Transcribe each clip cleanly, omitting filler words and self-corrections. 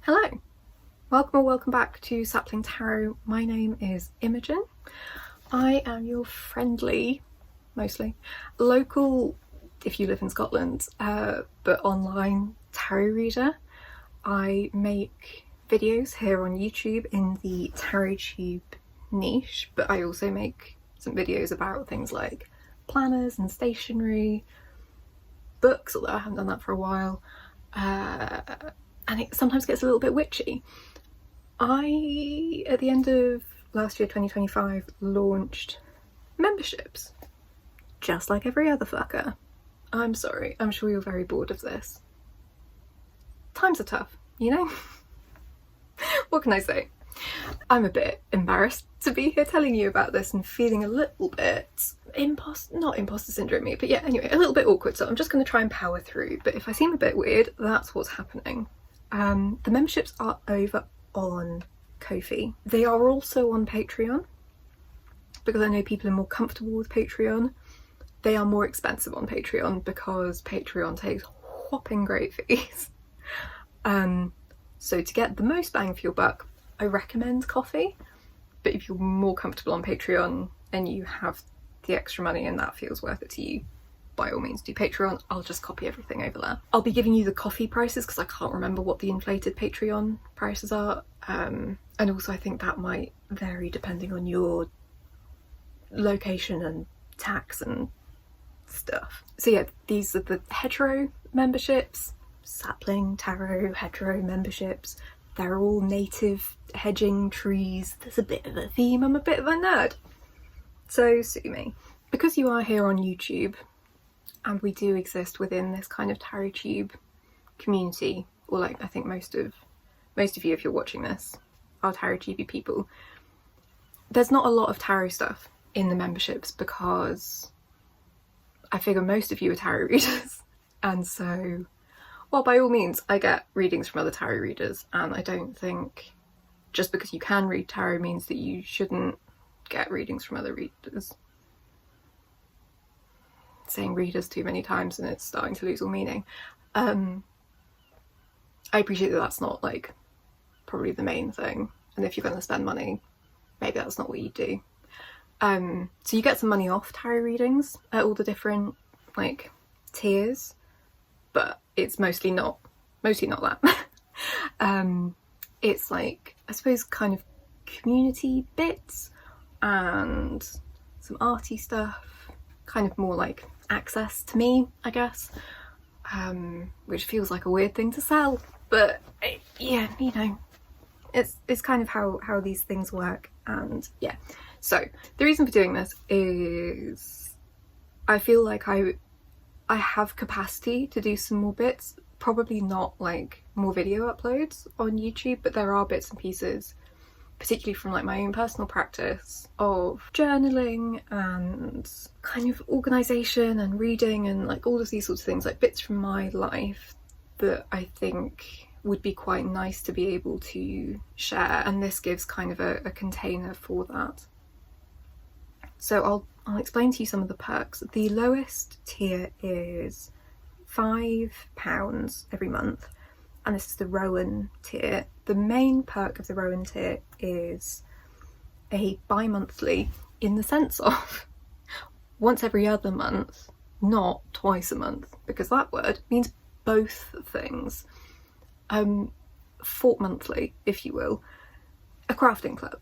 Hello, welcome or welcome back to Sapling Tarot. My name is Imogen. I am your friendly, mostly, local, if you live in Scotland, but online tarot reader. I make videos here on YouTube in the TarotTube niche, but I also make some videos about things like planners and stationery, books, although I haven't done that for a while. And it sometimes gets a little bit witchy. I, at the end of last year, 2025, launched memberships. Just like every other fucker. I'm sorry, I'm sure you're very bored of this. Times are tough, you know? What can I say? I'm a bit embarrassed to be here telling you about this and feeling a little bit not imposter syndrome, but yeah, anyway, a little bit awkward, so I'm just going to try and power through. But if I seem a bit weird, that's what's happening. The memberships are over on Ko-fi. They are also on Patreon, because I know people are more comfortable with Patreon. They are more expensive on Patreon because Patreon takes whopping great fees. So to get the most bang for your buck, I recommend Ko-fi. But if you're more comfortable on Patreon and you have the extra money and that feels worth it to you, by all means do Patreon. I'll just copy everything over there. I'll be giving you the Ko-fi prices because I can't remember what the inflated Patreon prices are. And also I think that might vary depending on your location and tax and stuff. So yeah, these are the hedgerow memberships, Sapling Tarot hedgerow memberships. They're all native hedging trees. There's a bit of a theme. I'm a bit of a nerd. So sue me. Because you are here on YouTube, and we do exist within this kind of TarotTube community, or like I think most of you, if you're watching this, are TarotTube people. There's not a lot of tarot stuff in the memberships because I figure most of you are tarot readers, and so, well, by all means, I get readings from other tarot readers, and I don't think just because you can read tarot means that you shouldn't get readings from other readers. Saying readers too many times and it's starting to lose all meaning. I appreciate that that's not like probably the main thing, and if you're going to spend money, maybe that's not what you do. So you get some money off tarot readings at all the different like tiers, but it's mostly not that. It's like, I suppose, kind of community bits and some arty stuff, kind of more like access to me, I guess, which feels like a weird thing to sell, but yeah, you know, it's kind of how these things work. And yeah, so the reason for doing this is I feel like I have capacity to do some more bits, probably not like more video uploads on YouTube, but there are bits and pieces, particularly from like my own personal practice of journaling and kind of organisation and reading and like all of these sorts of things, like bits from my life that I think would be quite nice to be able to share, and this gives kind of a container for that. So I'll explain to you some of the perks. The lowest tier is £5 every month, and this is the Rowan tier. The main perk of the Rowan tier is a bi-monthly, in the sense of once every other month, not twice a month, because that word means both things. Fortmonthly, if you will, a crafting club.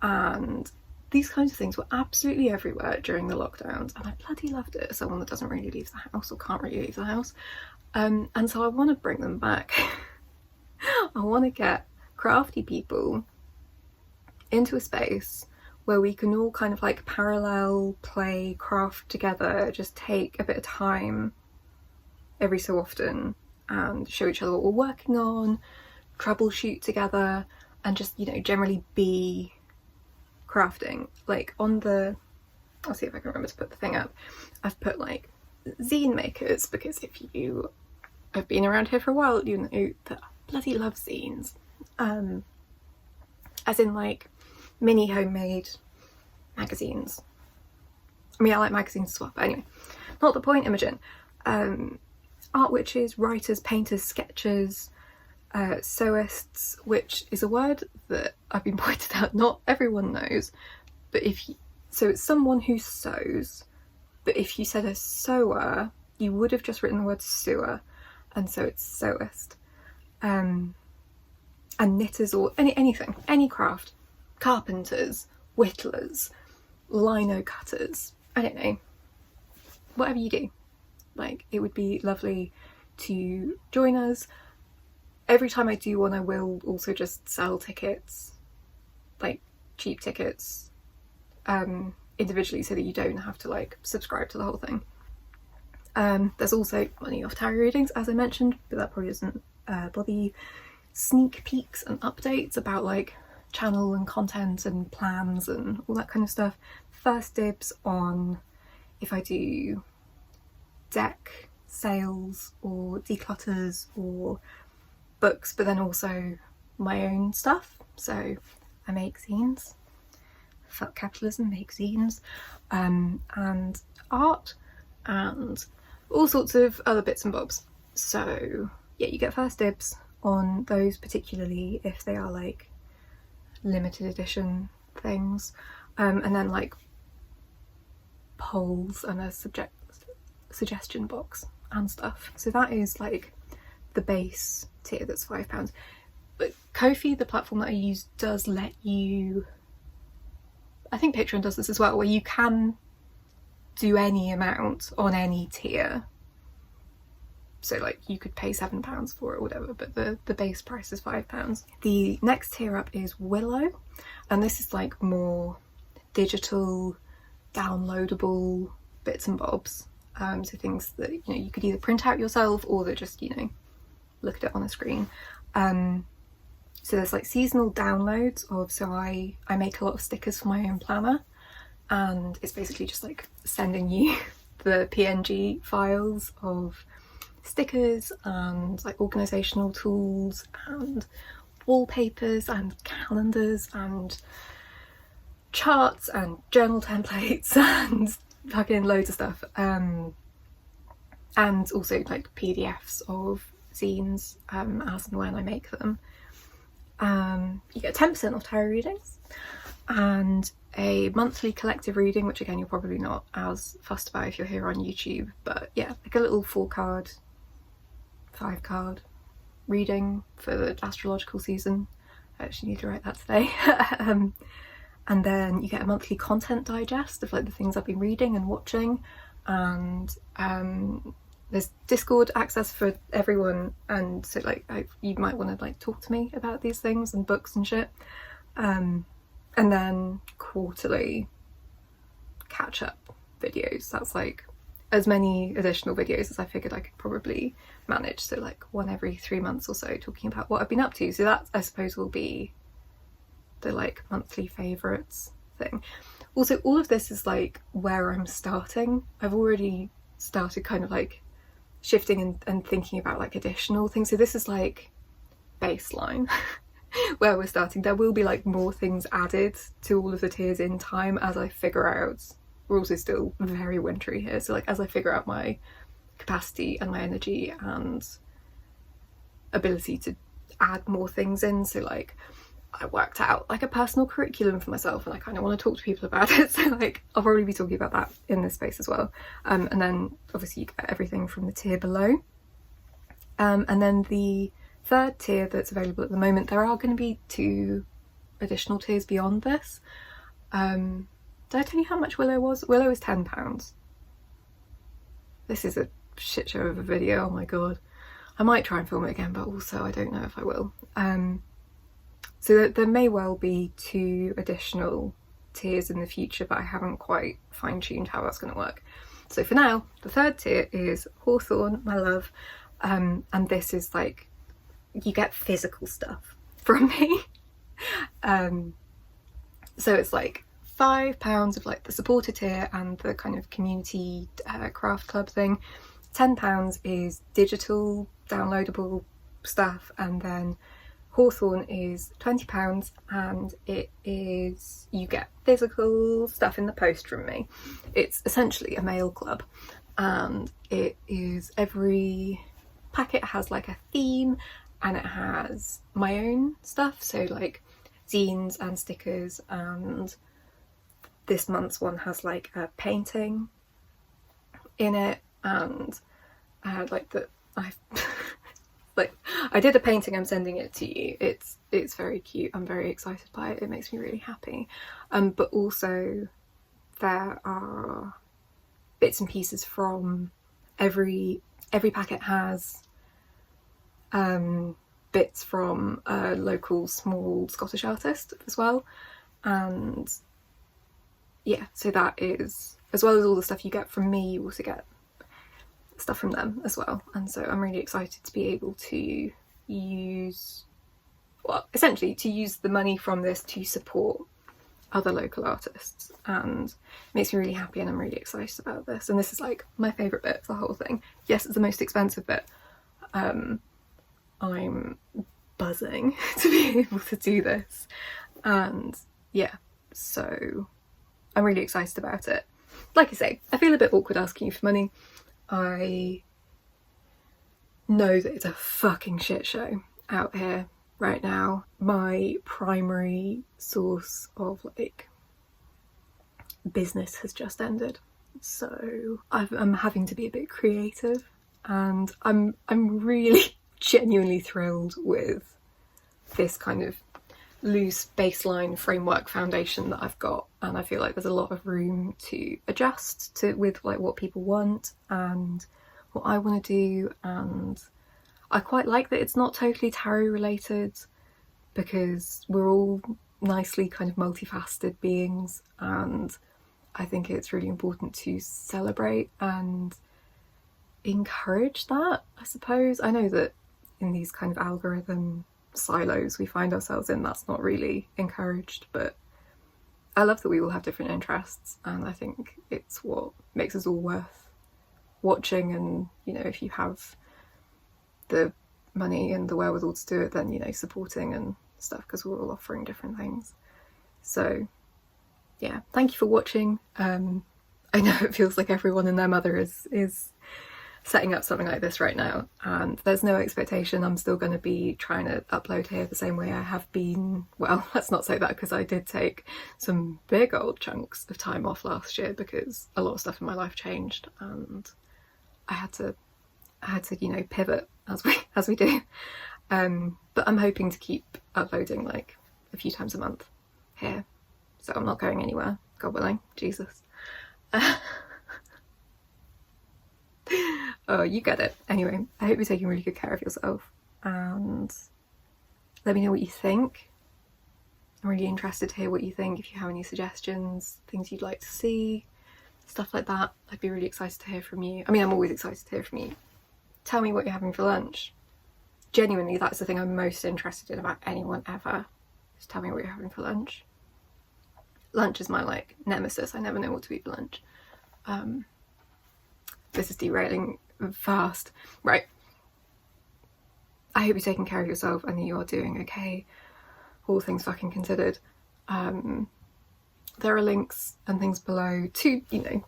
And these kinds of things were absolutely everywhere during the lockdowns, and I bloody loved it as someone that doesn't really leave the house or can't really leave the house. And so I want to bring them back. I want to get crafty people into a space where we can all kind of like parallel play, craft together, just take a bit of time every so often and show each other what we're working on, troubleshoot together, and just, you know, generally be crafting. Like on the, I'll see if I can remember to put the thing up, I've put like zine makers, because if you have been around here for a while, you know that I bloody love zines. As in like mini homemade magazines. I mean, I like magazines as well, but anyway, not the point, Imogen. Art witches, writers, painters, sketchers, sewists, which is a word that I've been pointed out not everyone knows, but so it's someone who sews, but if you said a sewer, you would have just written the word sewer, and so it's sewist. And knitters, or anything, any craft, carpenters, whittlers, lino cutters, I don't know, whatever you do. Like, it would be lovely to join us. Every time I do one, I will also just sell tickets, like cheap tickets, individually, so that you don't have to like subscribe to the whole thing. There's also money off tarot readings, as I mentioned, but that probably doesn't bother you. Sneak peeks and updates about like channel and content and plans and all that kind of stuff. First dibs on if I do deck sales or declutters or books, but then also my own stuff. So I make zines, fuck capitalism, make zines, and art and all sorts of other bits and bobs. So yeah, you get first dibs on those, particularly if they are like limited edition things, and then like polls and a suggestion box and stuff. So that is like the base tier, that's £5. But Ko-fi, the platform that I use, does let you, I think Patreon does this as well, where you can do any amount on any tier. So like you could pay £7 for it or whatever, but the base price is £5. The next tier up is Willow, and this is like more digital, downloadable bits and bobs. So things that, you know, you could either print out yourself or that just, you know, look at it on a screen. So there's like seasonal downloads of, so I make a lot of stickers for my own planner, and it's basically just like sending you the PNG files of stickers and like organisational tools and wallpapers and calendars and charts and journal templates and fucking loads of stuff, and also like PDFs of zines as and when I make them. You get 10% off tarot readings and a monthly collective reading, which again you're probably not as fussed about if you're here on YouTube, but yeah, like a little 4-card, 5-card reading for the astrological season. I actually need to write that today. And then you get a monthly content digest of like the things I've been reading and watching, and there's Discord access for everyone, and so like you might want to like talk to me about these things and books and shit, and then quarterly catch up videos. That's like as many additional videos as I figured I could probably manage, so like one every 3 months or so, talking about what I've been up to. So that, I suppose, will be the like monthly favourites thing. Also, all of this is like where I'm starting. I've already started kind of like shifting and thinking about like additional things. So this is like baseline where we're starting. There will be like more things added to all of the tiers in time as I figure out. We're also still very wintry here, so like as I figure out my capacity and my energy and ability to add more things in. So like I worked out like a personal curriculum for myself, and I kind of want to talk to people about it, so like I'll probably be talking about that in this space as well. And then obviously you get everything from the tier below, and then the third tier that's available at the moment, there are going to be 2 additional tiers beyond this. Did I tell you how much Willow was? Willow is £10. This is a shit show of a video, oh my god. I might try and film it again, but also I don't know if I will. So there may well be 2 additional tiers in the future, but I haven't quite fine-tuned how that's going to work. So for now, the third tier is Hawthorn, my love, and this is like, you get physical stuff from me. So it's like £5 of like the supporter tier and the kind of community craft club thing. £10 is digital downloadable stuff, and then Hawthorn is £20, and it is, you get physical stuff in the post from me. It's essentially a mail club, and it is, every packet has like a theme and it has my own stuff, so like zines and stickers, and this month's one has like a painting in it, and I had like I did a painting, I'm sending it to you. It's very cute. I'm very excited by it. It makes me really happy. But also there are bits and pieces from every packet has bits from a local small Scottish artist as well. And yeah, so that is, as well as all the stuff you get from me, you also get stuff from them as well. And so I'm really excited to be able to use, well, essentially to use the money from this to support other local artists, and it makes me really happy, and I'm really excited about this. And this is like my favourite bit of the whole thing. Yes, it's the most expensive bit. I'm buzzing to be able to do this, and yeah, so I'm really excited about it. Like I say, I feel a bit awkward asking you for money. I know that it's a fucking shit show out here right now. My primary source of like business has just ended, so I'm having to be a bit creative, and I'm really genuinely thrilled with this kind of loose baseline framework foundation that I've got, and I feel like there's a lot of room to adjust to with like what people want and what I want to do. And I quite like that it's not totally tarot related, because we're all nicely kind of multifaceted beings, and I think it's really important to celebrate and encourage that, I suppose. I know that in these kind of algorithm silos we find ourselves in, that's not really encouraged, but I love that we all have different interests, and I think it's what makes us all worth watching. And you know, if you have the money and the wherewithal to do it, then you know, supporting and stuff, because we're all offering different things. So yeah, thank you for watching. I know it feels like everyone and their mother is setting up something like this right now, and there's no expectation. I'm still going to be trying to upload here the same way I have been. Well, let's not say that, because I did take some big old chunks of time off last year because a lot of stuff in my life changed, and I had to you know, pivot as we do. But I'm hoping to keep uploading like a few times a month here, so I'm not going anywhere, God willing. Jesus. Oh, you get it. Anyway, I hope you're taking really good care of yourself, and let me know what you think. I'm really interested to hear what you think. If you have any suggestions, things you'd like to see, stuff like that, I'd be really excited to hear from you. I mean, I'm always excited to hear from you. Tell me what you're having for lunch. Genuinely, that's the thing I'm most interested in about anyone ever. Just tell me what you're having for lunch. Lunch is my like nemesis. I never know what to eat for lunch. This is derailing fast. Right. I hope you're taking care of yourself and that you are doing okay, all things fucking considered. There are links and things below to, you know,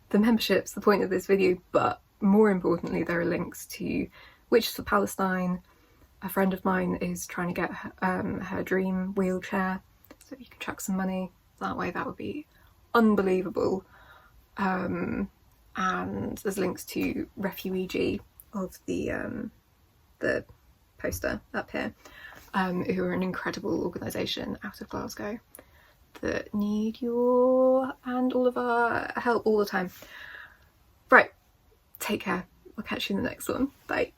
the memberships, the point of this video, but more importantly, there are links to Witches for Palestine. A friend of mine is trying to get her dream wheelchair, so you can chuck some money that way. That would be unbelievable. And there's links to Refugee of the poster up here, who are an incredible organisation out of Glasgow that need your and all of our help all the time. Right, take care. I'll catch you in the next one. Bye.